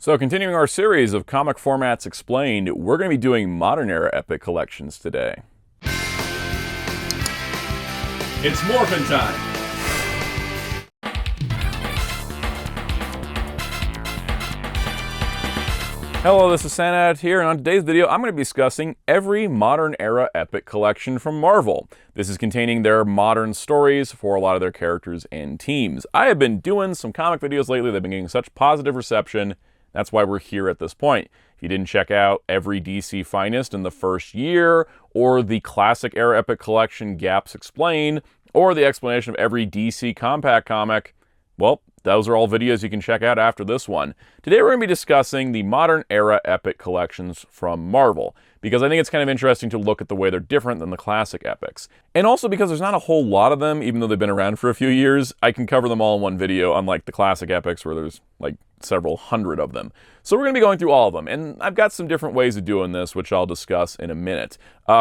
So continuing our series of comic formats explained, we're going to be doing modern era epic collections today. It's morphin' time! Hello, this is Soundout here, and on today's video I'm going to be discussing every modern era epic collection from Marvel. This is containing their modern stories for a lot of their characters and teams. I have been doing some comic videos lately that have been getting such positive reception. That's why we're here at this point. If you didn't check out every DC Finest in the first year, or the Classic Era Epic Collection Gaps Explained, or the explanation of every DC Compact comic, well, those are all videos you can check out after this one. Today we're going to be discussing the modern era epic collections from Marvel, because I think it's kind of interesting to look at the way they're different than the classic epics. And also because there's not a whole lot of them, even though they've been around for a few years, I can cover them all in one video, unlike the classic epics where there's like several hundred of them. So we're going to be going through all of them, and I've got some different ways of doing this, which I'll discuss in a minute.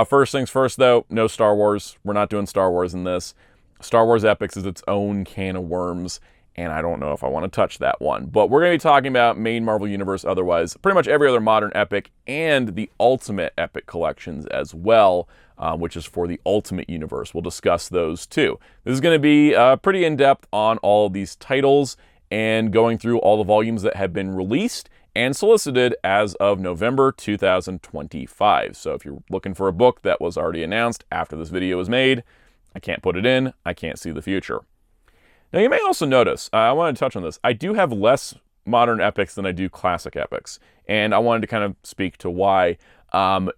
First things first though, no Star Wars. We're not doing Star Wars in this. Star Wars Epics is its own can of worms, and I don't know if I want to touch that one. But we're going to be talking about main Marvel Universe otherwise, pretty much every other modern epic, and the Ultimate Epic collections as well, which is for the Ultimate Universe. We'll discuss those too. This is going to be pretty in-depth on all of these titles, and going through all the volumes that have been released and solicited as of November 2025. So if you're looking for a book that was already announced after this video was made, I can't put it in, I can't see the future. Now you may also notice, I want to touch on this, I do have less modern epics than I do classic epics, and I wanted to kind of speak to why.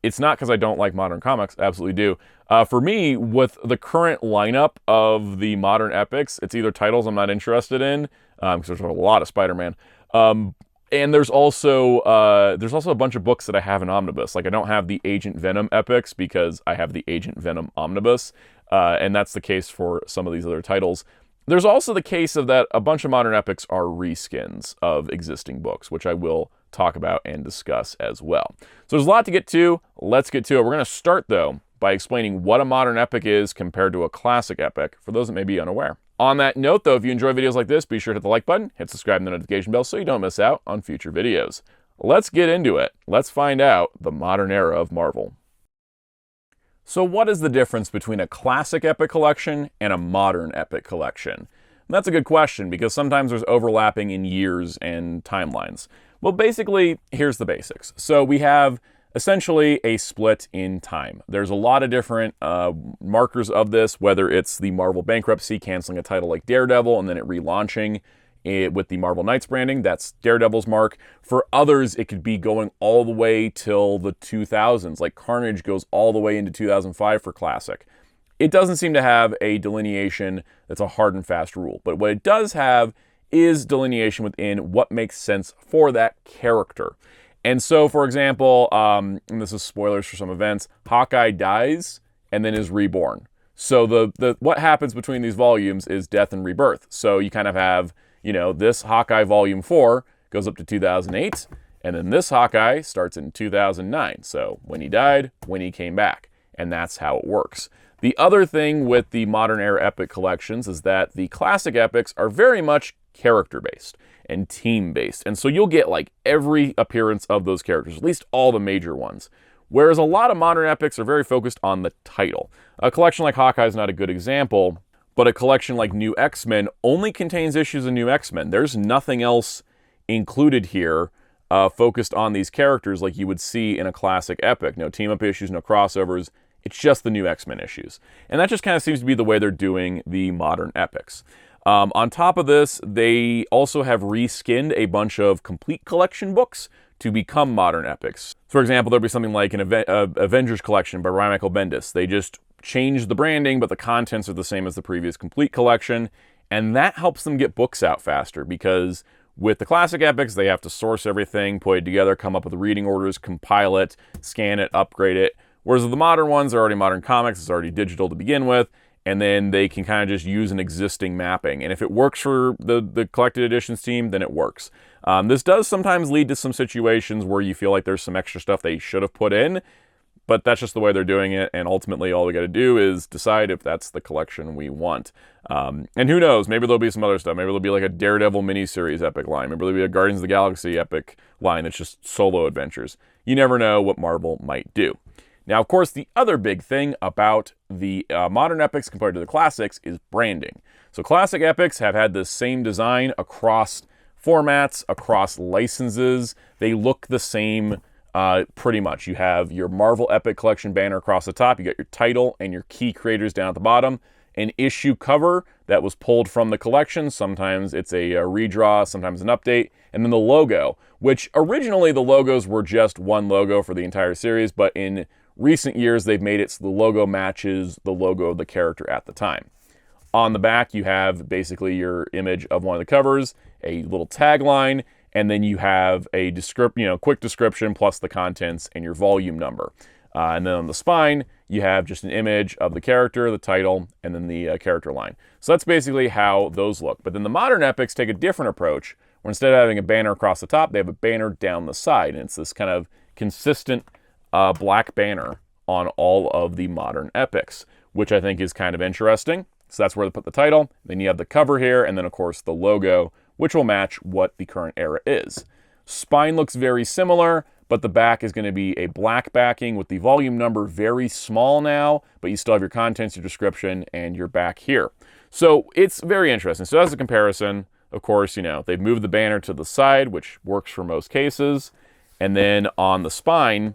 It's not because I don't like modern comics, I absolutely do. For me, with the current lineup of the modern epics, it's either titles I'm not interested in, because there's a lot of Spider-Man, and there's also a bunch of books that I have in Omnibus. Like, I don't have the Agent Venom epics because I have the Agent Venom Omnibus, and that's the case for some of these other titles. There's also the case of that a bunch of modern epics are reskins of existing books, which I will talk about and discuss as well. So there's a lot to get to. Let's get to it. We're going to start, though, by explaining what a modern epic is compared to a classic epic, for those that may be unaware. On that note, though, if you enjoy videos like this, be sure to hit the like button, hit subscribe and the notification bell so you don't miss out on future videos. Let's get into it. Let's find out the modern era of Marvel. So what is the difference between a classic epic collection and a modern epic collection? And that's a good question, because sometimes there's overlapping in years and timelines. Well, basically, here's the basics. So we have essentially a split in time. There's a lot of different markers of this, whether it's the Marvel bankruptcy, canceling a title like Daredevil, and then it relaunching with the Marvel Knights branding. That's Daredevil's mark. For others, it could be going all the way till the 2000s, like Carnage goes all the way into 2005 for classic. It doesn't seem to have a delineation that's a hard and fast rule, but what it does have is delineation within what makes sense for that character. And so, for example, and this is spoilers for some events, Hawkeye dies and then is reborn. So what happens between these volumes is death and rebirth. So you kind of have, you know, this Hawkeye Volume 4 goes up to 2008, and then this Hawkeye starts in 2009. So when he died, when he came back, and that's how it works. The other thing with the modern era epic collections is that the classic epics are very much character-based and team-based, and so you'll get like every appearance of those characters, at least all the major ones. Whereas a lot of modern epics are very focused on the title. A collection like Hawkeye is not a good example, but a collection like New X-Men only contains issues of New X-Men. There's nothing else included here focused on these characters like you would see in a classic epic. No team-up issues, no crossovers. It's just the New X-Men issues. And that just kind of seems to be the way they're doing the modern epics. On top of this, they also have reskinned a bunch of complete collection books to become modern epics. For example, there'll be something like an Avengers collection by Ryan Michael Bendis. They just changed the branding, but the contents are the same as the previous complete collection, and that helps them get books out faster, because with the classic epics, they have to source everything, put it together, come up with reading orders, compile it, scan it, upgrade it, whereas the modern ones are already modern comics, it's already digital to begin with, and then they can kind of just use an existing mapping, and if it works for the collected editions team, then it works. This does sometimes lead to some situations where you feel like there's some extra stuff they should have put in, But that's just the way they're doing it, and ultimately all we got to do is decide if that's the collection we want. And who knows, maybe there'll be some other stuff. Maybe there'll be like a Daredevil miniseries epic line. Maybe there'll be a Guardians of the Galaxy epic line that's just solo adventures. You never know what Marvel might do. Now, of course, the other big thing about the modern epics compared to the classics is branding. So classic epics have had the same design across formats, across licenses. They look the same pretty much. You have your Marvel Epic Collection banner across the top. You got your title and your key creators down at the bottom. An issue cover that was pulled from the collection. Sometimes it's a redraw, sometimes an update. And then the logo, which originally the logos were just one logo for the entire series, but in recent years they've made it so the logo matches the logo of the character at the time. On the back, you have basically your image of one of the covers, a little tagline, and then you have a quick description plus the contents and your volume number. And then on the spine, you have just an image of the character, the title, and then the character line. So that's basically how those look. But then the modern epics take a different approach, where instead of having a banner across the top, they have a banner down the side. And it's this kind of consistent black banner on all of the modern epics, which I think is kind of interesting. So that's where they put the title. Then you have the cover here, and then of course the logo, which will match what the current era is. Spine looks very similar, but the back is going to be a black backing with the volume number very small now, but you still have your contents, your description, and your back here. So it's very interesting. So as a comparison, of course, they've moved the banner to the side, which works for most cases. And then on the spine,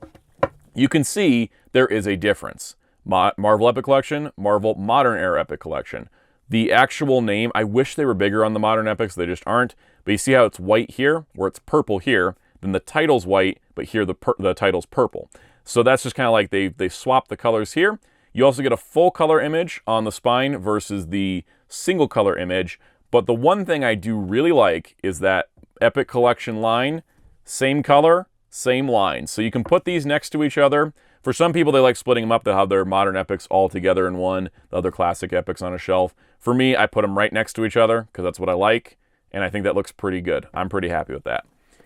you can see there is a difference. Marvel Epic Collection, Marvel Modern Era Epic Collection. The actual name, I wish they were bigger on the modern epics, they just aren't. But you see how it's white here, where it's purple here, then the title's white, but here the title's purple. So that's just kind of like they swapped the colors here. You also get a full color image on the spine versus the single color image. But the one thing I do really like is that Epic Collection line, same color, same line. So you can put these next to each other. For some people, they like splitting them up. They'll have their modern epics all together in one, the other classic epics on a shelf. For me, I put them right next to each other because that's what I like, and I think that looks pretty good. I'm pretty happy with that.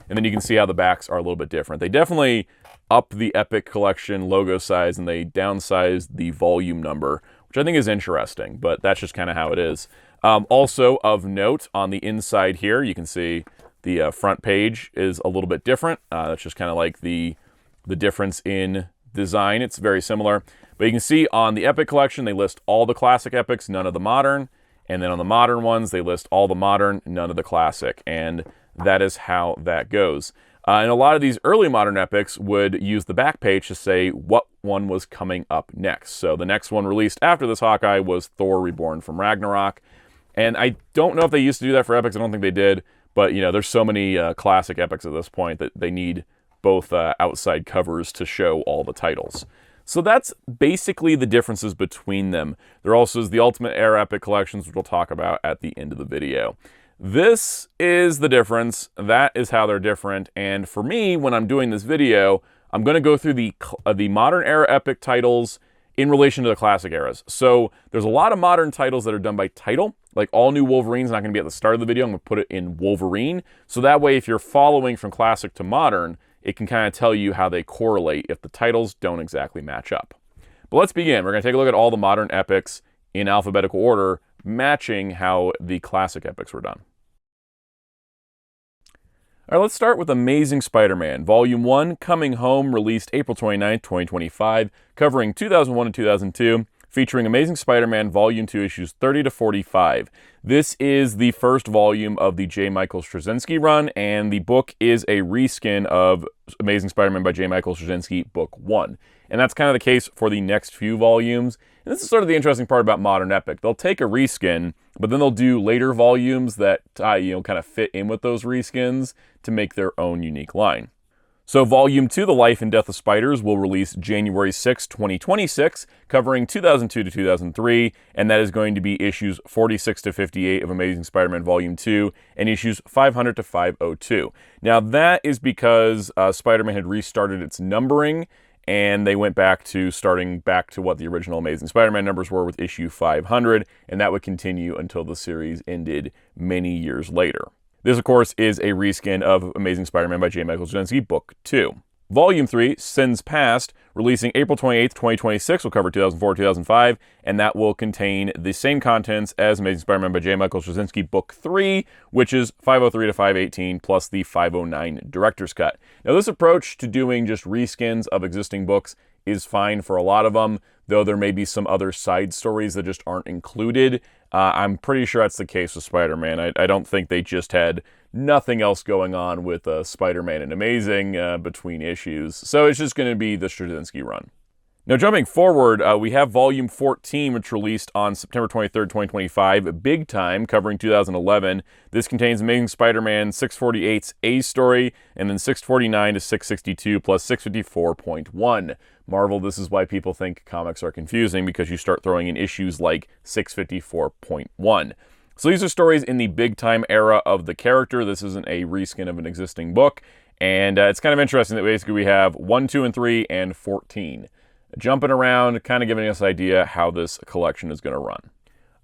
And then you can see how the backs are a little bit different. They definitely up the Epic Collection logo size, and they downsize the volume number, which I think is interesting, but that's just kind of how it is. Also of note, on the inside here, you can see the front page is a little bit different. That's just kind of like the difference in design. It's very similar, but you can see on the Epic Collection they list all the classic epics, none of the modern, and then on the modern ones they list all the modern, none of the classic, and that is how that goes. And a lot of these early modern epics would use the back page to say what one was coming up next. So the next one released after this Hawkeye was Thor Reborn from Ragnarok, and I don't know if they used to do that for epics. I don't think they did, but there's so many classic epics at this point that they need both outside covers to show all the titles. So that's basically the differences between them. There also is the Ultimate Era Epic Collections, which we'll talk about at the end of the video. This is the difference. That is how they're different. And for me, when I'm doing this video, I'm going to go through the Modern Era Epic titles in relation to the classic eras. So there's a lot of modern titles that are done by title. Like All New Wolverine's not going to be at the start of the video. I'm going to put it in Wolverine. So that way, if you're following from classic to modern, it can kind of tell you how they correlate if the titles don't exactly match up. But let's begin. We're going to take a look at all the modern epics in alphabetical order, matching how the classic epics were done. All right, let's start with Amazing Spider-Man, Volume 1, Coming Home, released April 29, 2025, covering 2001 and 2002, featuring Amazing Spider-Man Volume 2, issues 30 to 45. This is the first volume of the J. Michael Straczynski run, and the book is a reskin of Amazing Spider-Man by J. Michael Straczynski, Book 1. And that's kind of the case for the next few volumes. And this is sort of the interesting part about Modern Epic. They'll take a reskin, but then they'll do later volumes that kind of fit in with those reskins to make their own unique line. So Volume 2, The Life and Death of Spiders, will release January 6, 2026, covering 2002 to 2003, and that is going to be issues 46 to 58 of Amazing Spider-Man Volume 2, and issues 500 to 502. Now that is because Spider-Man had restarted its numbering, and they went back to starting back to what the original Amazing Spider-Man numbers were with issue 500, and that would continue until the series ended many years later. This, of course, is a reskin of Amazing Spider-Man by J. Michael Straczynski, Book 2. Volume 3, Sins Past, releasing April 28th, 2026, will cover 2004-2005, and that will contain the same contents as Amazing Spider-Man by J. Michael Straczynski Book 3, which is 503 to 518, plus the 509 Director's Cut. Now, this approach to doing just reskins of existing books is fine for a lot of them, though there may be some other side stories that just aren't included. I'm pretty sure that's the case with Spider-Man. I don't think they just had nothing else going on with Spider-Man and Amazing between issues. So it's just going to be the Straczynski run. Now, jumping forward, we have Volume 14, which released on September 23rd, 2025, Big Time, covering 2011. This contains Amazing Spider-Man 648's A story, and then 649 to 662, plus 654.1. Marvel, this is why people think comics are confusing, because you start throwing in issues like 654.1. So these are stories in the Big Time era of the character. This isn't a reskin of an existing book, and it's kind of interesting that basically we have 1, 2, and 3, and 14. Jumping around, kind of giving us an idea how this collection is going to run.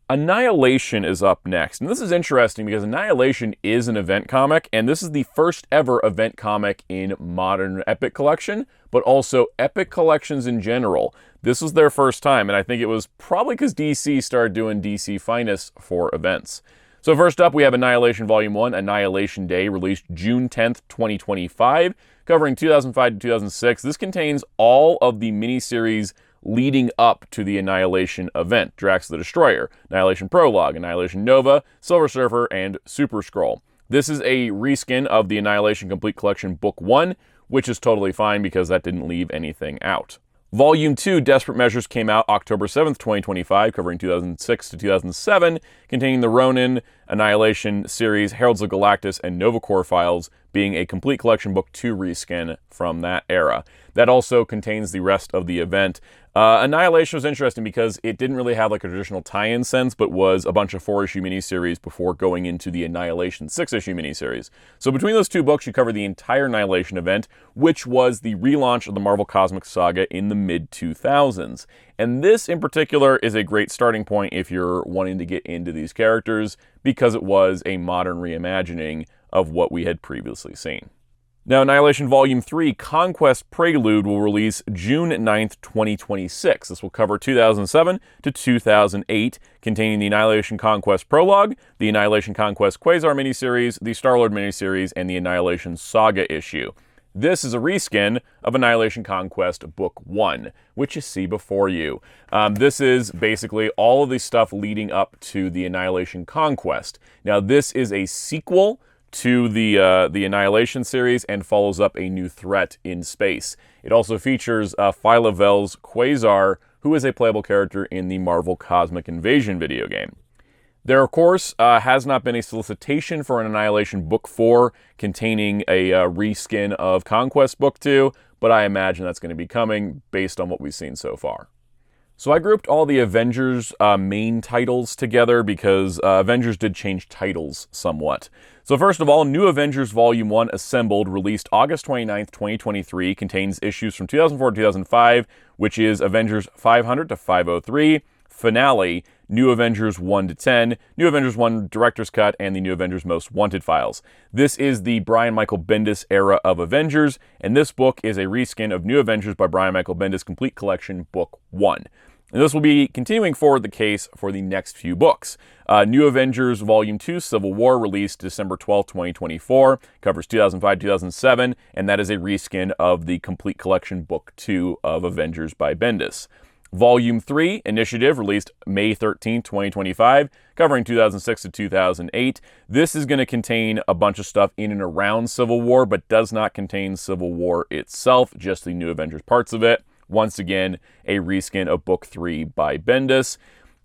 Annihilation is up next, and this is interesting because Annihilation is an event comic, and this is the first ever event comic in modern Epic Collection, but also Epic Collections in general. This was their first time, and I think it was probably because DC started doing DC Finest for events. So first up, we have Annihilation Volume 1, Annihilation Day, released June 10th, 2025, covering 2005 to 2006. This contains all of the miniseries leading up to the Annihilation event: Drax the Destroyer, Annihilation Prologue, Annihilation Nova, Silver Surfer, and Super Skrull. This is a reskin of the Annihilation Complete Collection Book 1, which is totally fine because that didn't leave anything out. Volume 2, Desperate Measures, came out October 7th, 2025, covering 2006 to 2007, containing the Ronin, Annihilation series, Heralds of Galactus, and Nova Corps files, being a Complete Collection Book 2 reskin from that era. That also contains the rest of the event. Annihilation was interesting because it didn't really have like a traditional tie-in sense, but was a bunch of 4-issue miniseries before going into the Annihilation 6-issue miniseries. So between those two books, you cover the entire Annihilation event, which was the relaunch of the Marvel Cosmic Saga in the mid-2000s. And this in particular is a great starting point if you're wanting to get into these characters, because it was a modern reimagining of what we had previously seen. Now, Annihilation Volume 3, Conquest Prelude, will release June 9th, 2026. This will cover 2007 to 2008, containing the Annihilation Conquest Prologue, the Annihilation Conquest Quasar miniseries, the Star-Lord miniseries, and the Annihilation Saga issue. This is a reskin of Annihilation Conquest Book 1, which you see before you. This is basically all of the stuff leading up to the Annihilation Conquest. Now, this is a sequel to the Annihilation series and follows up a new threat in space. It also features Phyla Vel's Quasar, who is a playable character in the Marvel Cosmic Invasion video game. There, of course, has not been a solicitation for an Annihilation Book 4 containing a reskin of Conquest Book 2, but I imagine that's going to be coming based on what we've seen so far. So I grouped all the Avengers main titles together because Avengers did change titles somewhat. So first of all, New Avengers Volume 1 Assembled, released August 29th, 2023, contains issues from 2004 to 2005, which is Avengers 500 to 503, Finale, New Avengers 1 to 10, New Avengers 1 Director's Cut, and the New Avengers Most Wanted files. This is the Brian Michael Bendis era of Avengers, and this book is a reskin of New Avengers by Brian Michael Bendis Complete Collection Book 1. And this will be continuing forward the case for the next few books. New Avengers Volume 2, Civil War, released December 12, 2024, covers 2005-2007, and that is a reskin of the Complete Collection Book 2 of Avengers by Bendis. Volume 3, Initiative, released May 13, 2025, covering 2006 to 2008. This is going to contain a bunch of stuff in and around Civil War, but does not contain Civil War itself, just the New Avengers parts of it. Once again, a reskin of Book 3 by Bendis.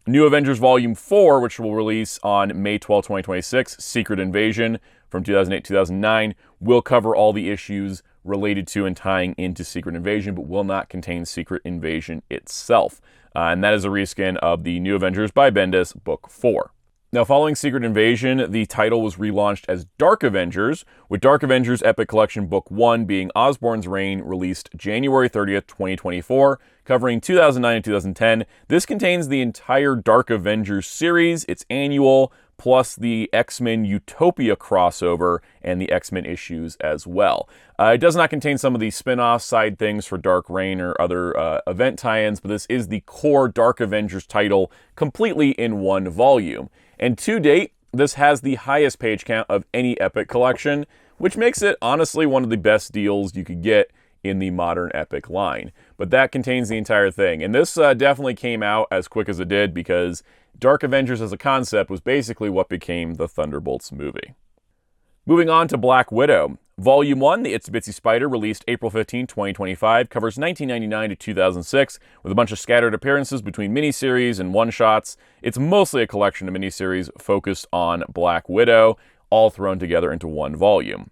New Avengers Volume 4, which will release on May 12, 2026, Secret Invasion from 2008-2009, will cover all the issues related to and tying into Secret Invasion, but will not contain Secret Invasion itself. And that is a reskin of the New Avengers by Bendis, Book 4. Now, following Secret Invasion, the title was relaunched as Dark Avengers, with Dark Avengers Epic Collection Book 1 being Osborn's Reign, released January 30th, 2024, covering 2009 and 2010. This contains the entire Dark Avengers series, its annual, plus the X-Men Utopia crossover and the X-Men issues as well. It does not contain some of the spin-off side things for Dark Reign or other event tie-ins, but this is the core Dark Avengers title completely in one volume. And to date, this has the highest page count of any Epic collection, which makes it honestly one of the best deals you could get in the modern Epic line. But that contains the entire thing. And this definitely came out as quick as it did because Dark Avengers as a concept was basically what became the Thunderbolts movie. Moving on to Black Widow. Volume 1, The Itsy Bitsy Spider, released April 15, 2025, covers 1999 to 2006 with a bunch of scattered appearances between miniseries and one-shots. It's mostly a collection of miniseries focused on Black Widow, all thrown together into one volume.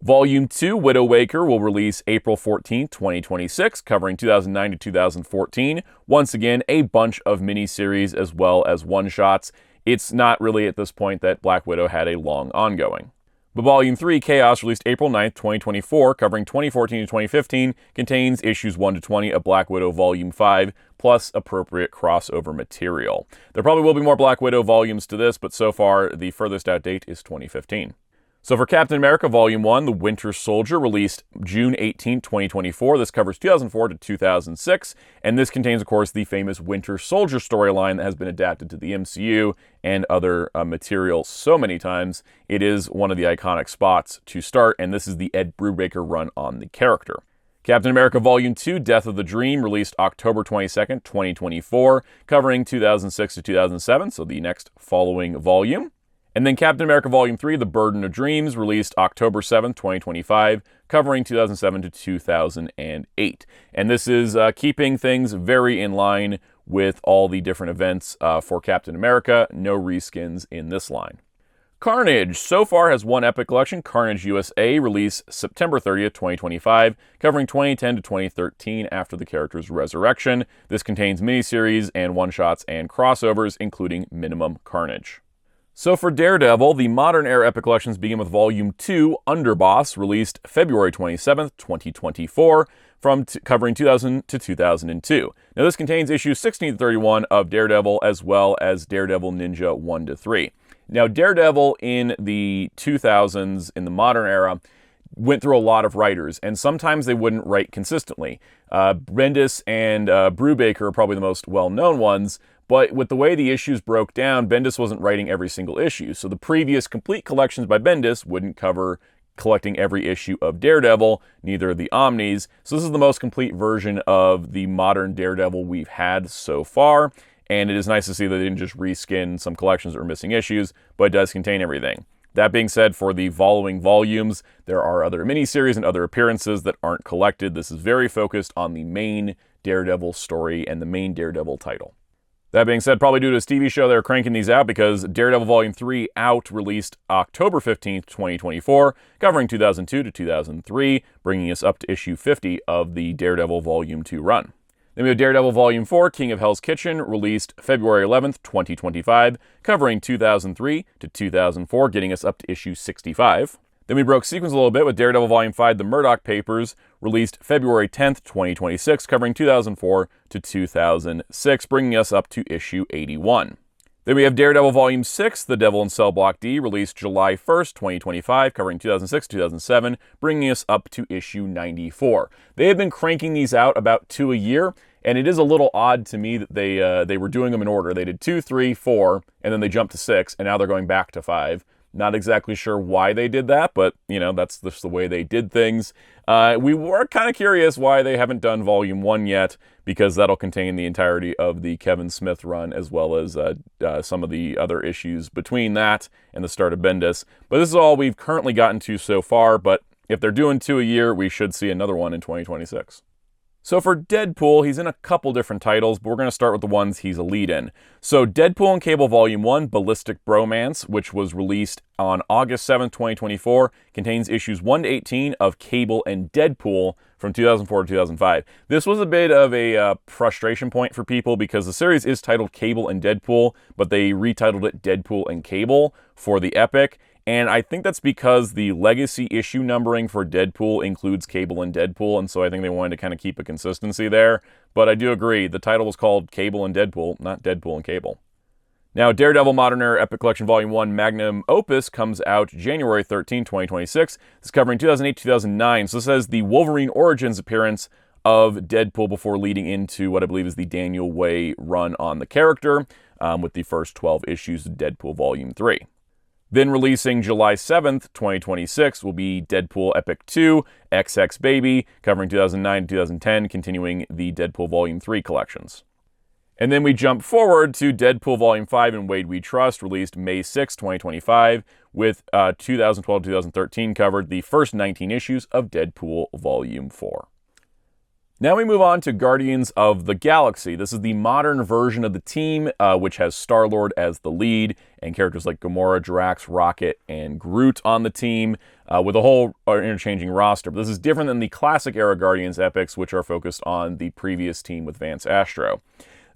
Volume 2, Widowmaker, will release April 14, 2026, covering 2009 to 2014. Once again, a bunch of miniseries as well as one-shots. It's not really at this point that Black Widow had a long ongoing. But Volume 3, Chaos, released April 9, 2024, covering 2014 to 2015, contains issues 1 to 20 of Black Widow Volume 5, plus appropriate crossover material. There probably will be more Black Widow volumes to this, but so far, the furthest out date is 2015. So for Captain America Volume 1, The Winter Soldier, released June 18, 2024. This covers 2004 to 2006, and this contains, of course, the famous Winter Soldier storyline that has been adapted to the MCU and other material so many times. It is one of the iconic spots to start, and this is the Ed Brubaker run on the character. Captain America Volume 2, Death of the Dream, released October 22nd, 2024, covering 2006 to 2007, so the next following volume. And then Captain America Volume 3, The Burden of Dreams, released October 7th, 2025, covering 2007 to 2008. And this is keeping things very in line with all the different events for Captain America. No reskins in this line. Carnage so far has one Epic collection, Carnage USA, released September 30th, 2025, covering 2010 to 2013 after the character's resurrection. This contains miniseries and one-shots and crossovers, including Minimum Carnage. So for Daredevil, the modern era Epic collections begin with Volume 2, Underboss, released February 27th, 2024, covering 2000 to 2002. Now this contains issues 16 to 31 of Daredevil, as well as Daredevil Ninja 1 to 3. Now Daredevil in the 2000s, in the modern era, went through a lot of writers, and sometimes they wouldn't write consistently. Bendis and Brubaker are probably the most well-known ones, but with the way the issues broke down, Bendis wasn't writing every single issue. So the previous complete collections by Bendis wouldn't cover collecting every issue of Daredevil, neither of the Omnis. So this is the most complete version of the modern Daredevil we've had so far. And it is nice to see that they didn't just reskin some collections that were missing issues, but it does contain everything. That being said, for the following volumes, there are other miniseries and other appearances that aren't collected. This is very focused on the main Daredevil story and the main Daredevil title. That being said, probably due to this TV show, they're cranking these out because Daredevil Volume 3 Out released October 15th, 2024, covering 2002 to 2003, bringing us up to issue 50 of the Daredevil Volume 2 run. Then we have Daredevil Volume 4, King of Hell's Kitchen, released February 11th, 2025, covering 2003 to 2004, getting us up to issue 65. Then we broke sequence a little bit with Daredevil Volume 5, The Murdoch Papers, released February 10th, 2026, covering 2004 to 2006, bringing us up to issue 81. Then we have Daredevil Volume 6, The Devil in Cell Block D, released July 1st, 2025, covering 2006 to 2007, bringing us up to issue 94. They have been cranking these out about 2 a year, and it is a little odd to me that they were doing them in order. They did 2, 3, 4, and then they jumped to 6, and now they're going back to 5. Not exactly sure why they did that, but, you know, that's just the way they did things. We were kind of curious why they haven't done Volume 1 yet, because that'll contain the entirety of the Kevin Smith run, as well as some of the other issues between that and the start of Bendis. But this is all we've currently gotten to so far, but if they're doing 2 a year, we should see another one in 2026. So for Deadpool, he's in a couple different titles, but we're going to start with the ones he's a lead in. So Deadpool and Cable Volume 1, Ballistic Bromance, which was released on August 7th, 2024, contains issues 1 to 18 of Cable and Deadpool from 2004 to 2005. This was a bit of a frustration point for people because the series is titled Cable and Deadpool, but they retitled it Deadpool and Cable for the Epic. And I think that's because the legacy issue numbering for Deadpool includes Cable and Deadpool, and so I think they wanted to kind of keep a consistency there. But I do agree, the title was called Cable and Deadpool, not Deadpool and Cable. Now, Daredevil Modern Era Epic Collection Volume 1 Magnum Opus comes out January 13, 2026. It's covering 2008-2009. So this has the Wolverine Origins appearance of Deadpool before leading into what I believe is the Daniel Way run on the character, with the first 12 issues of Deadpool Volume 3. Then releasing July 7th, 2026 will be Deadpool Epic 2 XX Baby, covering 2009-2010, continuing the Deadpool Volume 3 collections. And then we jump forward to Deadpool Volume 5 and Wade We Trust, released May 6, 2025, with 2012-2013 covered the first 19 issues of Deadpool Volume 4. Now we move on to Guardians of the Galaxy. This is the modern version of the team, which has Star-Lord as the lead, and characters like Gamora, Drax, Rocket, and Groot on the team, with a whole interchanging roster. But this is different than the classic era Guardians epics, which are focused on the previous team with Vance Astro.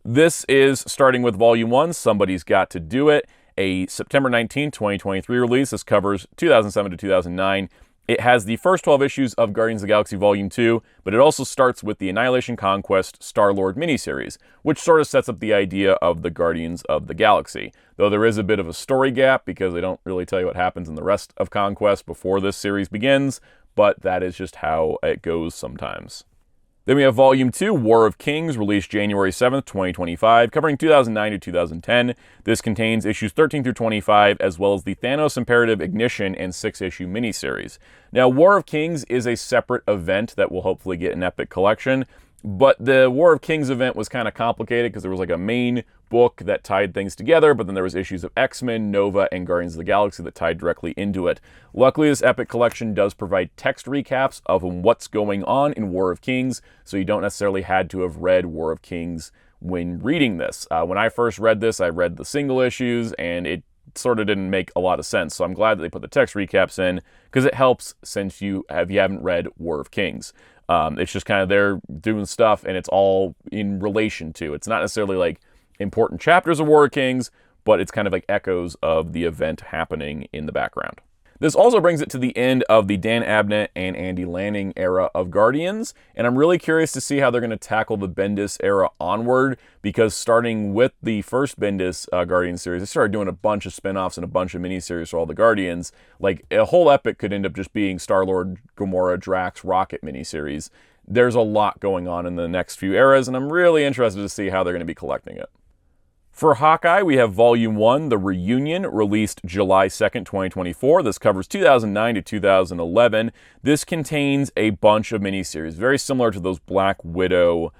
This is starting with Volume 1, Somebody's Got to Do It, a September 19, 2023 release. This covers 2007 to 2009. It has the first 12 issues of Guardians of the Galaxy Volume 2, but it also starts with the Annihilation Conquest Star-Lord miniseries, which sort of sets up the idea of the Guardians of the Galaxy. Though there is a bit of a story gap because they don't really tell you what happens in the rest of Conquest before this series begins, but that is just how it goes sometimes. Then we have Volume 2, War of Kings, released January 7th, 2025, covering 2009 to 2010. This contains issues 13 through 25, as well as the Thanos Imperative Ignition and 6-issue miniseries. Now, War of Kings is a separate event that will hopefully get an Epic Collection, but the War of Kings event was kind of complicated because there was like a main book that tied things together, but then there was issues of X-Men, Nova, and Guardians of the Galaxy that tied directly into it. Luckily, this Epic Collection does provide text recaps of what's going on in War of Kings, so you don't necessarily had to have read War of Kings when reading this. When I first read this, I read the single issues, and it sort of didn't make a lot of sense, so I'm glad that they put the text recaps in, because it helps since you haven't read War of Kings. It's just kind of they're doing stuff, and it's all in relation to. It's not necessarily like important chapters of War of Kings, but it's kind of like echoes of the event happening in the background. This also brings it to the end of the Dan Abnett and Andy Lanning era of Guardians, and I'm really curious to see how they're going to tackle the Bendis era onward, because starting with the first Bendis Guardians series, they started doing a bunch of spin-offs and a bunch of miniseries for all the Guardians. Like, a whole epic could end up just being Star-Lord, Gamora, Drax, Rocket miniseries. There's a lot going on in the next few eras, and I'm really interested to see how they're going to be collecting it. For Hawkeye, we have Volume 1, The Reunion, released July 2nd, 2024. This covers 2009 to 2011. This contains a bunch of miniseries, very similar to those Black Widow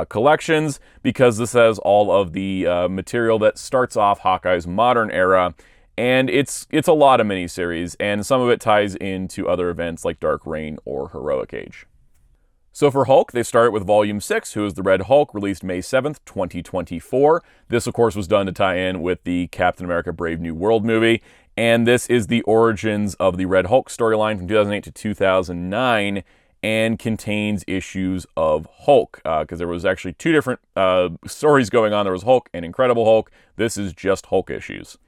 collections, because this has all of the material that starts off Hawkeye's modern era, and it's a lot of miniseries, and some of it ties into other events like Dark Reign or Heroic Age. So for Hulk, they start with Volume 6, Who is the Red Hulk, released May 7th, 2024. This, of course, was done to tie in with the Captain America Brave New World movie, and this is the origins of the Red Hulk storyline from 2008 to 2009, and contains issues of Hulk, because there was actually two different stories going on. There was Hulk and Incredible Hulk. This is just Hulk issues.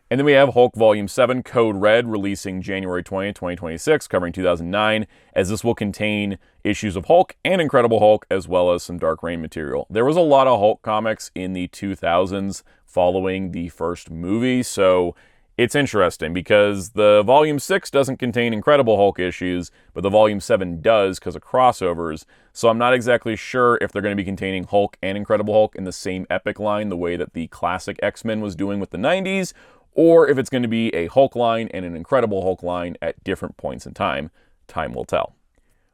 And then we have Hulk Volume 7, Code Red, releasing January 20th, 2026, covering 2009, as this will contain issues of Hulk and Incredible Hulk, as well as some Dark Reign material. There was a lot of Hulk comics in the 2000s following the first movie, so it's interesting because the Volume 6 doesn't contain Incredible Hulk issues, but the Volume 7 does because of crossovers, so I'm not exactly sure if they're going to be containing Hulk and Incredible Hulk in the same epic line, the way that the classic X-Men was doing with the 90s, or if it's going to be a Hulk line and an Incredible Hulk line at different points in time. Time will tell.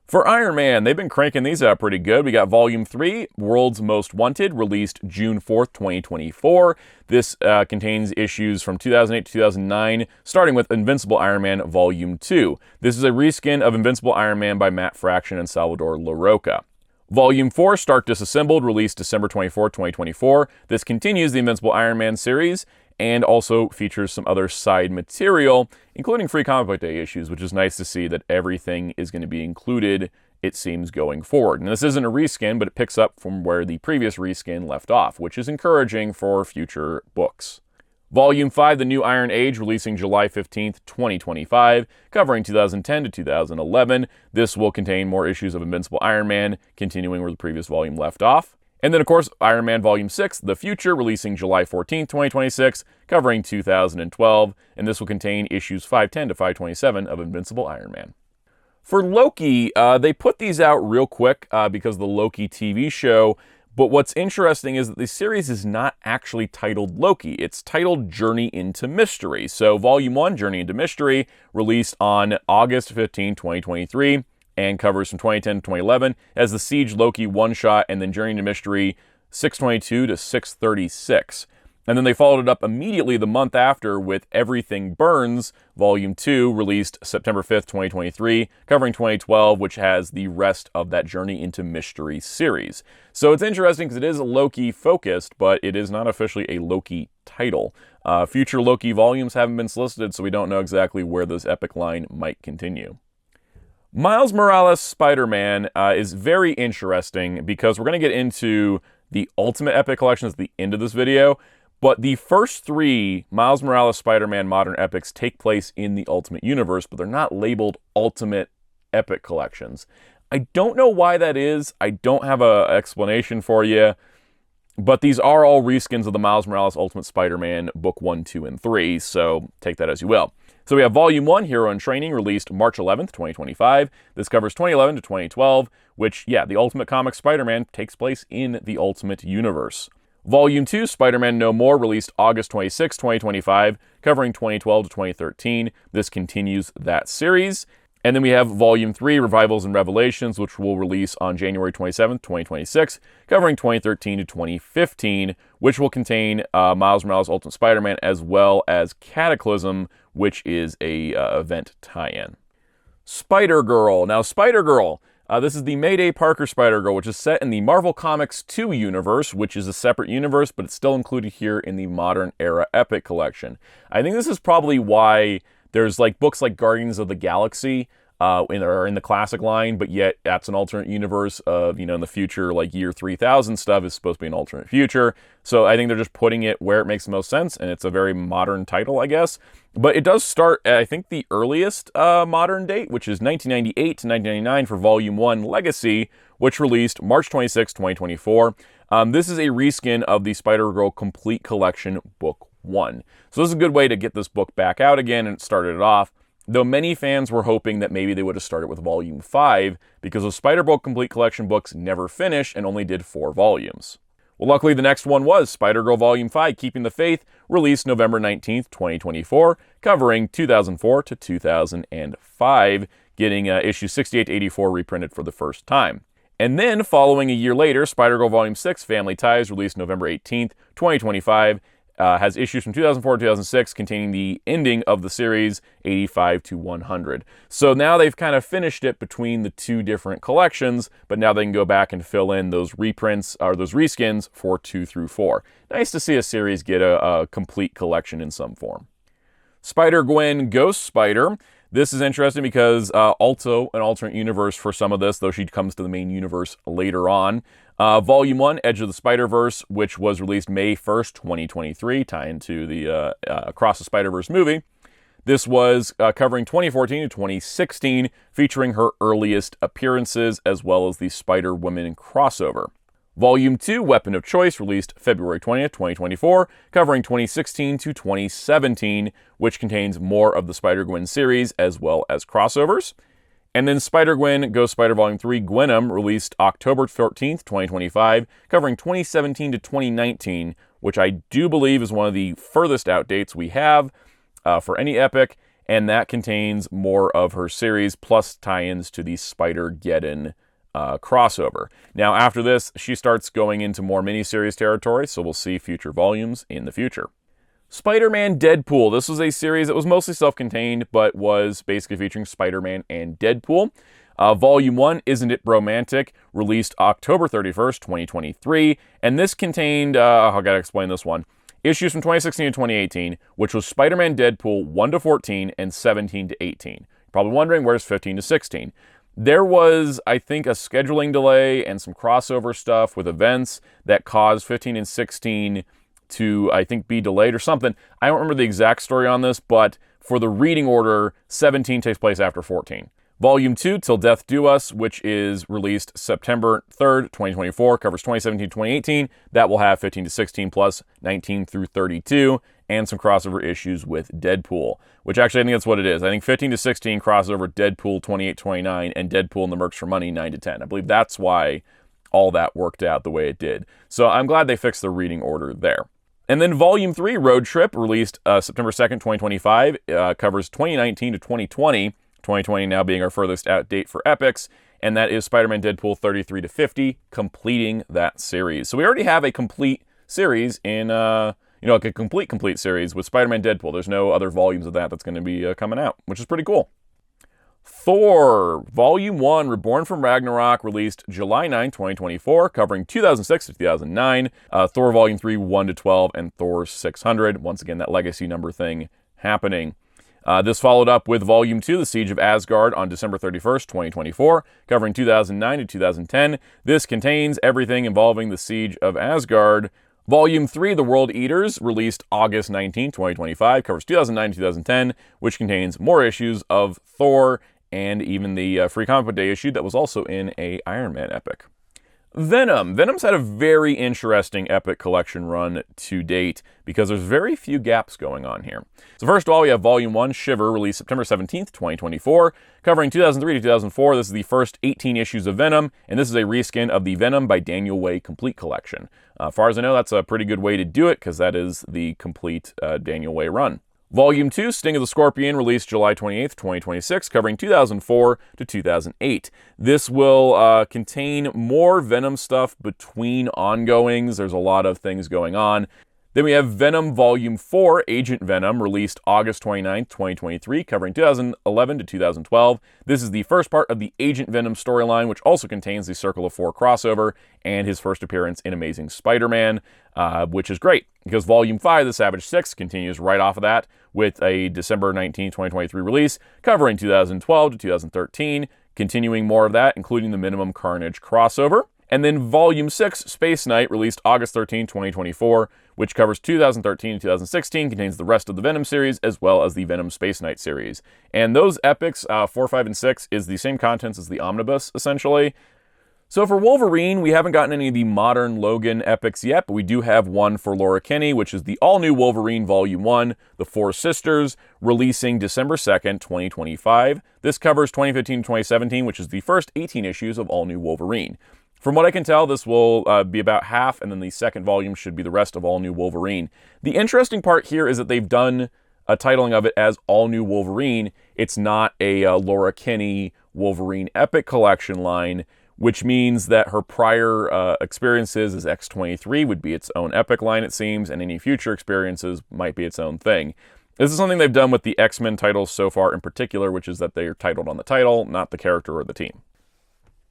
For Iron Man, they've been cranking these out pretty good. We got Volume 3, World's Most Wanted, released June 4th, 2024. This contains issues from 2008 to 2009, starting with Invincible Iron Man Volume 2. This is a reskin of Invincible Iron Man by Matt Fraction and Salvador Larroca. Volume 4, Stark Disassembled, released December 24, 2024. This continues the Invincible Iron Man series, and also features some other side material, including Free Comic Book Day issues, which is nice to see that everything is going to be included, it seems, going forward. And this isn't a reskin, but it picks up from where the previous reskin left off, which is encouraging for future books. Volume 5, The New Iron Age, releasing July 15th, 2025, covering 2010 to 2011. This will contain more issues of Invincible Iron Man, continuing where the previous volume left off. And then, of course, Iron Man Volume 6, The Future, releasing July 14th, 2026, covering 2012, and this will contain issues 510 to 527 of Invincible Iron Man. For Loki, they put these out real quick because of the Loki TV show, but what's interesting is that the series is not actually titled Loki. It's titled Journey into Mystery. So Volume 1, Journey into Mystery, released on August 15, 2023, and covers from 2010 to 2011, as the Siege Loki one-shot, and then Journey into Mystery 622 to 636. And then they followed it up immediately the month after with Everything Burns, Volume 2, released September 5th, 2023, covering 2012, which has the rest of that Journey into Mystery series. So it's interesting because it is Loki-focused, but it is not officially a Loki title. Future Loki volumes haven't been solicited, so we don't know exactly where this epic line might continue. Miles Morales' Spider-Man is very interesting because we're going to get into the Ultimate Epic Collections at the end of this video, but the first 3 Miles Morales Spider-Man Modern Epics take place in the Ultimate Universe, but they're not labeled Ultimate Epic Collections. I don't know why that is. I don't have an explanation for you, but these are all reskins of the Miles Morales Ultimate Spider-Man Book 1, 2, and 3, so take that as you will. So we have Volume 1, Hero in Training, released March 11th, 2025. This covers 2011 to 2012, which, yeah, the Ultimate Comics Spider-Man takes place in the Ultimate Universe. Volume 2, Spider-Man No More, released August 26, 2025, covering 2012 to 2013. This continues that series. And then we have Volume 3, Revivals and Revelations, which will release on January 27, 2026, covering 2013 to 2015, which will contain Miles Morales Ultimate Spider-Man, as well as Cataclysm, which is a event tie-in. Spider-Girl. Now, Spider-Girl, this is the Mayday Parker Spider-Girl, which is set in the Marvel Comics 2 universe, which is a separate universe, but it's still included here in the Modern Era Epic Collection. I think this is probably why there's like books like Guardians of the Galaxy in the classic line, but yet that's an alternate universe of, in the future, like year 3000 stuff is supposed to be an alternate future. So I think they're just putting it where it makes the most sense, and it's a very modern title, I guess. But it does start at, I think, the earliest modern date, which is 1998 to 1999 for Volume 1 Legacy, which released March 26, 2024. This is a reskin of the Spider-Girl Complete Collection Book 1. So this is a good way to get this book back out again and started it off. Though many fans were hoping that maybe they would have started with Volume 5 because the Spider-Girl Complete Collection books never finished and only did 4 volumes. Well, luckily the next one was Spider-Girl Volume 5, Keeping the Faith, released November 19th, 2024, covering 2004 to 2005, getting issues 68 to 84 reprinted for the first time. And then, following a year later, Spider-Girl Volume 6, Family Ties, released November 18th, 2025, has issues from 2004 to 2006 containing the ending of the series, 85 to 100. So now they've kind of finished it between the 2 different collections, but now they can go back and fill in those reprints, or those reskins for 2 through 4. Nice to see a series get a complete collection in some form. Spider-Gwen Ghost Spider. This is interesting because also an alternate universe for some of this, though she comes to the main universe later on. Volume 1, Edge of the Spider-Verse, which was released May 1st, 2023, tying to the Across the Spider-Verse movie. This was covering 2014 to 2016, featuring her earliest appearances, as well as the Spider-Woman crossover. Volume 2, Weapon of Choice, released February 20th, 2024, covering 2016 to 2017, which contains more of the Spider-Gwen series, as well as crossovers. And then Spider-Gwen Ghost Spider Volume 3, Gwenom, released October 14th, 2025, covering 2017 to 2019, which I do believe is one of the furthest out dates we have for any epic, and that contains more of her series, plus tie-ins to the Spider-Geddon crossover. Now, after this, she starts going into more miniseries territory, so we'll see future volumes in the future. Spider-Man Deadpool. This was a series that was mostly self-contained, but was basically featuring Spider-Man and Deadpool. Volume 1, Isn't It Bromantic, released October 31st, 2023, and this contained, I gotta explain this one, issues from 2016 to 2018, which was Spider-Man Deadpool 1 to 14 and 17 to 18. You're probably wondering, where's 15 to 16? There was, I think, a scheduling delay and some crossover stuff with events that caused 15 and 16 to, I think, be delayed or something. I don't remember the exact story on this, but for the reading order, 17 takes place after 14. Volume 2, Till Death Do Us, which is released September 3rd, 2024, covers 2017-2018. That will have 15 to 16 plus 19 through 32, and some crossover issues with Deadpool, which actually I think that's what it is. I think 15 to 16 crossover Deadpool 28-29 and Deadpool and the Mercs for Money 9 to 10. I believe that's why all that worked out the way it did. So I'm glad they fixed the reading order there. And then Volume 3, Road Trip, released September 2nd, 2025, covers 2019 to 2020. 2020 now being our furthest out date for epics, and that is Spider-Man Deadpool 33 to 50, completing that series. So we already have a complete series in, a complete series with Spider-Man Deadpool. There's no other volumes of that that's going to be coming out, which is pretty cool. Thor, Volume 1, Reborn from Ragnarok, released July 9, 2024, covering 2006 to 2009, Thor Volume 3, 1 to 12, and Thor 600. Once again, that legacy number thing happening. This followed up with Volume 2, The Siege of Asgard, on December 31st, 2024, covering 2009 to 2010. This contains everything involving the Siege of Asgard. Volume 3, The World Eaters, released August 19, 2025, covers 2009 to 2010, which contains more issues of Thor and even the Free Comic Book Day issue that was also in a Iron Man epic. Venom. Venom's had a very interesting epic collection run to date because there's very few gaps going on here. So first of all, we have Volume 1, Shiver, released September 17th, 2024, covering 2003 to 2004. This is the first 18 issues of Venom, and this is a reskin of the Venom by Daniel Way Complete Collection. As far as I know, that's a pretty good way to do it because that is the complete Daniel Way run. Volume 2, Sting of the Scorpion, released July 28th, 2026, covering 2004 to 2008. This will contain more Venom stuff between ongoings. There's a lot of things going on. Then we have Venom Volume 4, Agent Venom, released August 29th, 2023, covering 2011 to 2012. This is the first part of the Agent Venom storyline, which also contains the Circle of 4 crossover and his first appearance in Amazing Spider-Man, which is great, because Volume 5, The Savage Six, continues right off of that with a December 19, 2023 release, covering 2012 to 2013, continuing more of that, including the Minimum Carnage crossover. And then Volume 6, Space Knight, released August 13, 2024, which covers 2013 and 2016, contains the rest of the Venom series, as well as the Venom Space Knight series. And those epics, 4, 5, and 6, is the same contents as the Omnibus, essentially. So for Wolverine, we haven't gotten any of the modern Logan epics yet, but we do have one for Laura Kinney, which is the all-new Wolverine Volume 1, The Four Sisters, releasing December 2nd, 2025. This covers 2015 to 2017, which is the first 18 issues of all-new Wolverine. From what I can tell, this will be about half, and then the second volume should be the rest of All New Wolverine. The interesting part here is that they've done a titling of it as All New Wolverine. It's not a Laura Kinney Wolverine Epic Collection line, which means that her prior experiences as X-23 would be its own Epic line, it seems, and any future experiences might be its own thing. This is something they've done with the X-Men titles so far in particular, which is that they are titled on the title, not the character or the team.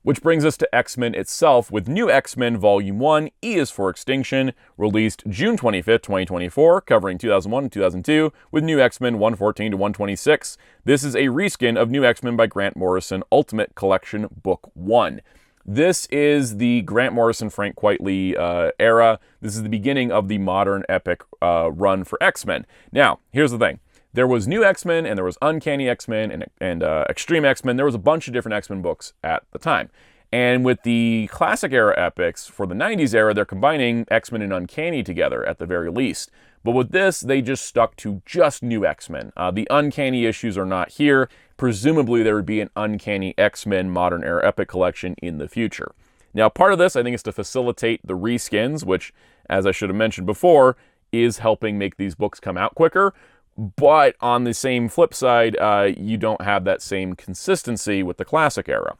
Which brings us to X-Men itself, with New X-Men Volume 1, E is for Extinction, released June 25th, 2024, covering 2001 and 2002, with New X-Men 114 to 126. This is a reskin of New X-Men by Grant Morrison Ultimate Collection Book 1. This is the Grant Morrison, Frank Quitely era. This is the beginning of the modern epic run for X-Men. Now, here's the thing. There was New X-Men, and there was Uncanny X-Men, and Extreme X-Men. There was a bunch of different X-Men books at the time. And with the classic era epics, for the 90s era, they're combining X-Men and Uncanny together, at the very least. But with this, they just stuck to just New X-Men. The Uncanny issues are not here. Presumably, there would be an Uncanny X-Men Modern Era Epic Collection in the future. Now, part of this, I think, is to facilitate the reskins, which, as I should have mentioned before, is helping make these books come out quicker. But on the same flip side, you don't have that same consistency with the classic era.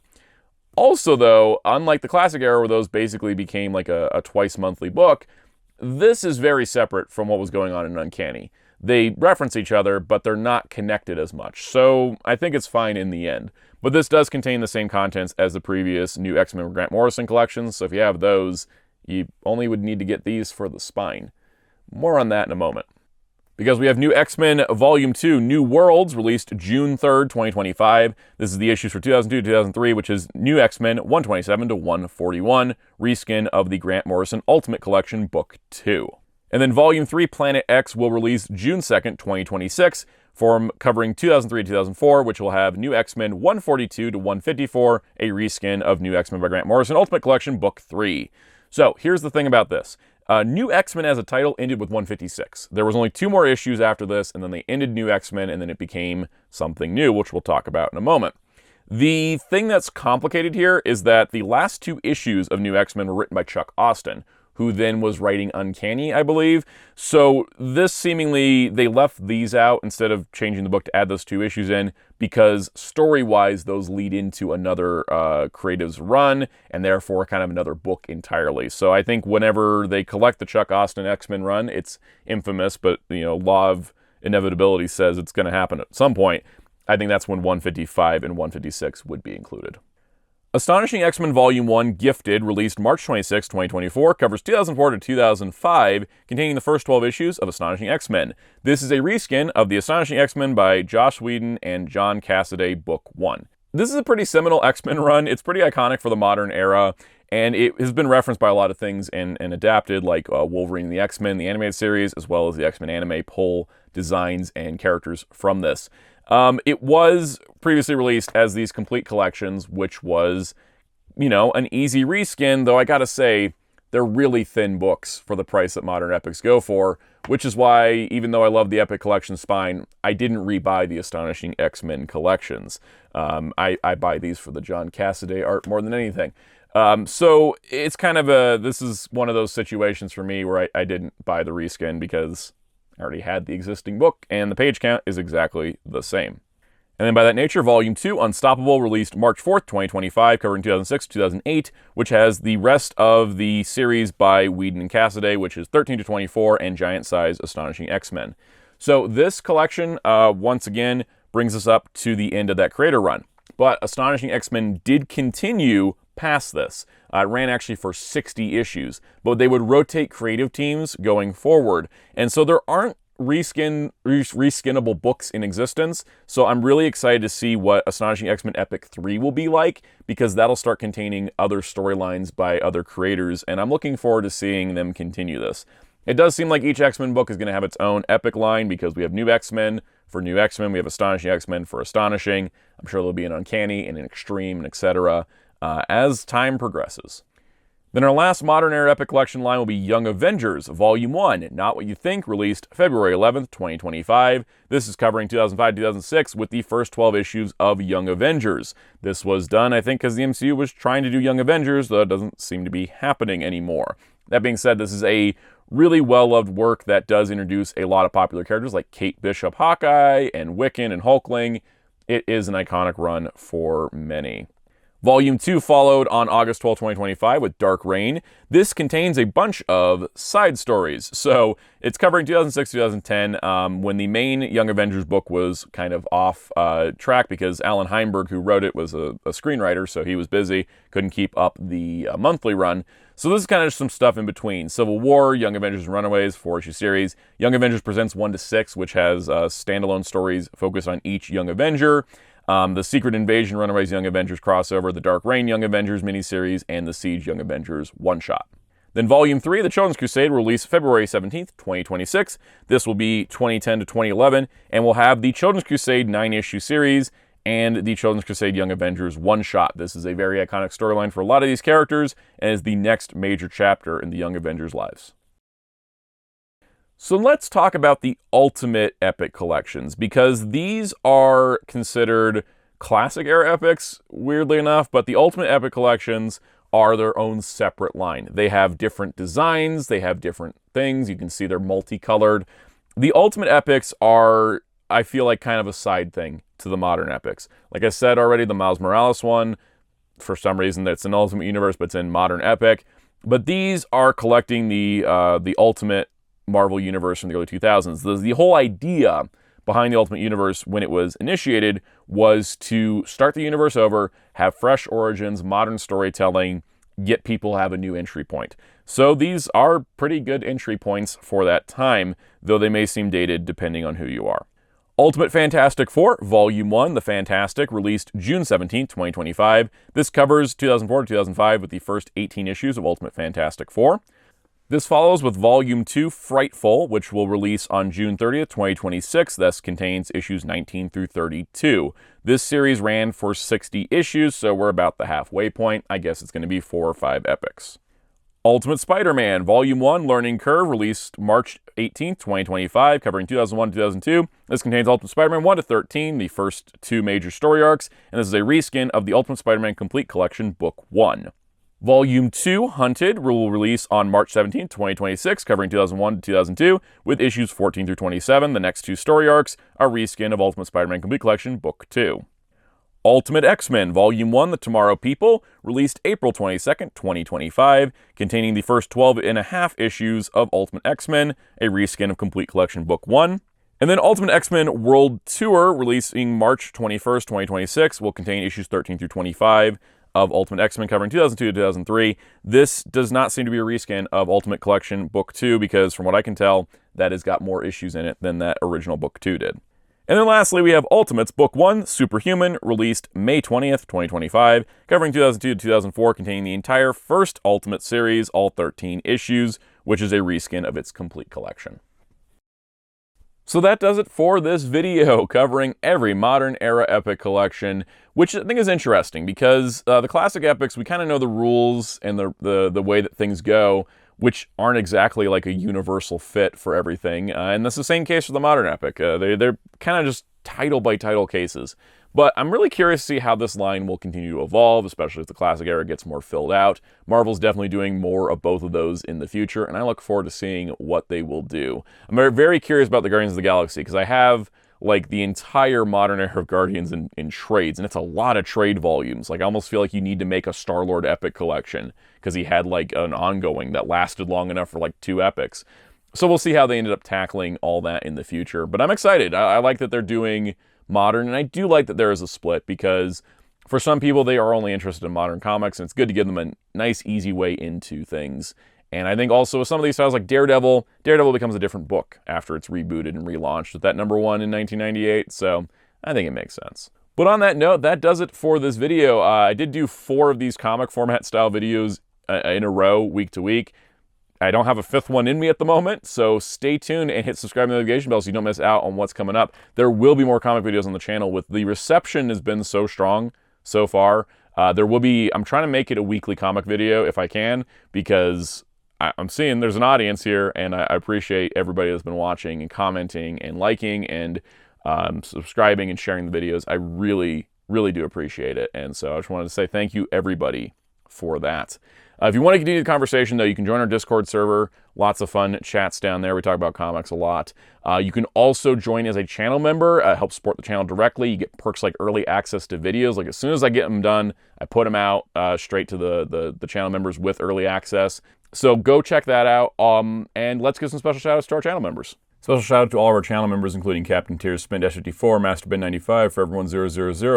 Also, though, unlike the classic era where those basically became like a twice monthly book, this is very separate from what was going on in Uncanny. They reference each other, but they're not connected as much. So I think it's fine in the end. But this does contain the same contents as the previous New X-Men Grant Morrison collections. So if you have those, you only would need to get these for the spine. More on that in a moment. Because we have New X-Men Volume 2, New Worlds, released June 3rd, 2025. This is the issues for 2002 to 2003, which is New X-Men 127 to 141, reskin of the Grant Morrison Ultimate Collection Book 2. And then Volume 3, Planet X, will release June 2nd, 2026, covering 2003 to 2004, which will have New X-Men 142 to 154, a reskin of New X-Men by Grant Morrison, Ultimate Collection, Book 3. So, here's the thing about this. New X-Men as a title ended with 156. There was only 2 more issues after this, and then they ended New X-Men, and then it became something new, which we'll talk about in a moment. The thing that's complicated here is that the last 2 issues of New X-Men were written by Chuck Austen, who then was writing Uncanny, I believe. So this seemingly, they left these out instead of changing the book to add those 2 issues in, because story-wise, those lead into another creative's run, and therefore kind of another book entirely. So I think whenever they collect the Chuck Austen X-Men run, it's infamous, but law of inevitability says it's going to happen at some point. I think that's when 155 and 156 would be included. Astonishing X-Men Volume 1 Gifted, released March 26, 2024, covers 2004 to 2005, containing the first 12 issues of Astonishing X-Men. This is a reskin of the Astonishing X-Men by Joss Whedon and John Cassaday, Book 1. This is a pretty seminal X-Men run. It's pretty iconic for the modern era, and it has been referenced by a lot of things and adapted, like Wolverine and the X-Men, the animated series, as well as the X-Men anime pull designs and characters from this. It was previously released as these complete collections, which was, an easy reskin, though I gotta say, they're really thin books for the price that modern epics go for, which is why, even though I love the Epic Collection spine, I didn't rebuy the Astonishing X-Men collections. I buy these for the John Cassaday art more than anything. So it's kind of this is one of those situations for me where I didn't buy the reskin because I already had the existing book, and the page count is exactly the same. And then by that nature, Volume 2, Unstoppable, released March 4th, 2025, covering 2006-2008, which has the rest of the series by Whedon and Cassaday, which is 13 to 24, and Giant Size Astonishing X-Men. So this collection, once again, brings us up to the end of that creator run. But Astonishing X-Men did continue past this. It ran actually for 60 issues, but they would rotate creative teams going forward. And so there aren't reskinnable books in existence, so I'm really excited to see what Astonishing X-Men Epic 3 will be like, because that'll start containing other storylines by other creators, and I'm looking forward to seeing them continue this. It does seem like each X-Men book is going to have its own Epic line, because we have New X-Men for New X-Men, we have Astonishing X-Men for Astonishing. I'm sure there'll be an Uncanny and an Extreme, and etc. As time progresses. Then our last modern era Epic Collection line will be Young Avengers, Volume 1, Not What You Think, released February 11th, 2025. This is covering 2005-2006 with the first 12 issues of Young Avengers. This was done, I think, because the MCU was trying to do Young Avengers, though it doesn't seem to be happening anymore. That being said, this is a really well-loved work that does introduce a lot of popular characters like Kate Bishop Hawkeye and Wiccan and Hulkling. It is an iconic run for many. Volume 2 followed on August 12, 2025 with Dark Reign. This contains a bunch of side stories. So it's covering 2006-2010 when the main Young Avengers book was kind of off track because Alan Heinberg, who wrote it, was a screenwriter, so he was busy, couldn't keep up the monthly run. So this is kind of just some stuff in between. Civil War, Young Avengers and Runaways, 4-issue series. Young Avengers Presents 1-6, which has standalone stories focused on each Young Avenger. The Secret Invasion Runaways Young Avengers crossover, the Dark Reign Young Avengers miniseries, and the Siege Young Avengers one-shot. Then Volume 3, The Children's Crusade, will release February 17th, 2026. This will be 2010 to 2011, and will have the Children's Crusade 9-issue series and the Children's Crusade Young Avengers one-shot. This is a very iconic storyline for a lot of these characters, and is the next major chapter in the Young Avengers' lives. So let's talk about the Ultimate Epic Collections, because these are considered classic era epics, weirdly enough, but the Ultimate Epic Collections are their own separate line. They have different designs, they have different things, you can see they're multicolored. The Ultimate Epics are, I feel like, kind of a side thing to the modern epics. Like I said already, the Miles Morales one, for some reason that's an Ultimate Universe, but it's in modern epic. But these are collecting the Ultimate Marvel Universe from the early 2000s. The whole idea behind the Ultimate Universe when it was initiated was to start the universe over, have fresh origins, modern storytelling, get people to have a new entry point. So these are pretty good entry points for that time, though they may seem dated depending on who you are. Ultimate Fantastic Four, Volume 1, The Fantastic, released June 17, 2025. This covers 2004 to 2005 with the first 18 issues of Ultimate Fantastic Four. This follows with Volume 2, Frightful, which will release on June 30th, 2026. This contains issues 19 through 32. This series ran for 60 issues, so we're about the halfway point. I guess it's going to be 4 or 5 epics. Ultimate Spider-Man, Volume 1, Learning Curve, released March 18th, 2025, covering 2001-2002. This contains Ultimate Spider-Man 1 to 13, the first 2 major story arcs, and this is a reskin of the Ultimate Spider-Man Complete Collection, Book 1. Volume 2, Hunted, will release on March 17, 2026, covering 2001 to 2002, with issues 14 through 27. The next 2 story arcs are reskin of Ultimate Spider-Man Complete Collection, Book 2. Ultimate X-Men, Volume 1, The Tomorrow People, released April 22nd, 2025, containing the first 12 and a half issues of Ultimate X-Men, a reskin of Complete Collection, Book 1. And then Ultimate X-Men World Tour, releasing March 21st, 2026, will contain issues 13 through 25 of Ultimate X-Men covering 2002 to 2003. This does not seem to be a reskin of Ultimate Collection Book 2 because, from what I can tell, that has got more issues in it than that original Book 2 did. And then lastly, we have Ultimates Book 1, Superhuman, released May 20th, 2025, covering 2002 to 2004, containing the entire first Ultimate series, all 13 issues, which is a reskin of its complete collection. So that does it for this video, covering every modern era epic collection, which I think is interesting because the classic epics, we kind of know the rules and the way that things go, which aren't exactly like a universal fit for everything. And that's the same case for the modern epic. They're kind of just title by title cases. But I'm really curious to see how this line will continue to evolve, especially as the classic era gets more filled out. Marvel's definitely doing more of both of those in the future, and I look forward to seeing what they will do. I'm very curious about the Guardians of the Galaxy, because I have like the entire modern era of Guardians in trades, and it's a lot of trade volumes. Like, I almost feel like you need to make a Star-Lord epic collection, because he had like an ongoing that lasted long enough for like 2 epics. So we'll see how they ended up tackling all that in the future. But I'm excited. I like that they're doing modern, and I do like that there is a split, because for some people they are only interested in modern comics, and it's good to give them a nice easy way into things. And I think also with some of these styles like Daredevil becomes a different book after it's rebooted and relaunched with that number 1 in 1998, so I think it makes sense. But on that note, that does it for this video. I did do 4 of these comic format style videos in a row, week to week. I don't have a 5th one in me at the moment, so stay tuned and hit subscribe and notification bell so you don't miss out on what's coming up. There will be more comic videos on the channel. With the reception has been so strong so far, I'm trying to make it a weekly comic video if I can, because I'm seeing there's an audience here, and I appreciate everybody that's been watching and commenting and liking and subscribing and sharing the videos. I really, really do appreciate it, and so I just wanted to say thank you, everybody, for that. If you want to continue the conversation, though, you can join our Discord server. Lots of fun chats down there. We talk about comics a lot. You can also join as a channel member, help support the channel directly. You get perks like early access to videos. Like, as soon as I get them done, I put them out straight to the channel members with early access. So go check that out. And let's give some special shout outs to our channel members. Special shout out to all of our channel members, including Captain Tears, Spin-54, Master Ben 95, For Everyone 000,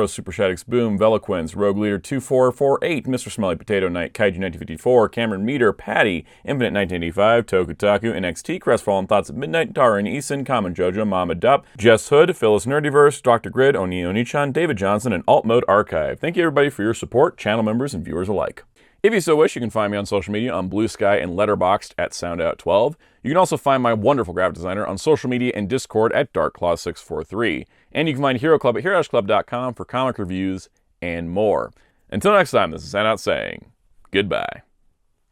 Super Shadix Boom, Veloquins, Rogue Leader 2448, Mr. Smelly Potato Knight, Kaiju 1954, Cameron Meter, Patty, Infinite 1985, Tokutaku, NXT, Crestfallen Thoughts at Midnight, Tarin Eason, Common Jojo, Mama Dup, Jess Hood, Phyllis Nerdiverse, Dr. Grid, Oni Onichan, David Johnson, and Alt Mode Archive. Thank you, everybody, for your support, channel members and viewers alike. If you so wish, you can find me on social media on Blue Sky and Letterboxd at Soundout12. You can also find my wonderful graphic designer on social media and Discord at DarkClaw643. And you can find Hero Club at HeroClub.com for comic reviews and more. Until next time, this is Soundout saying goodbye.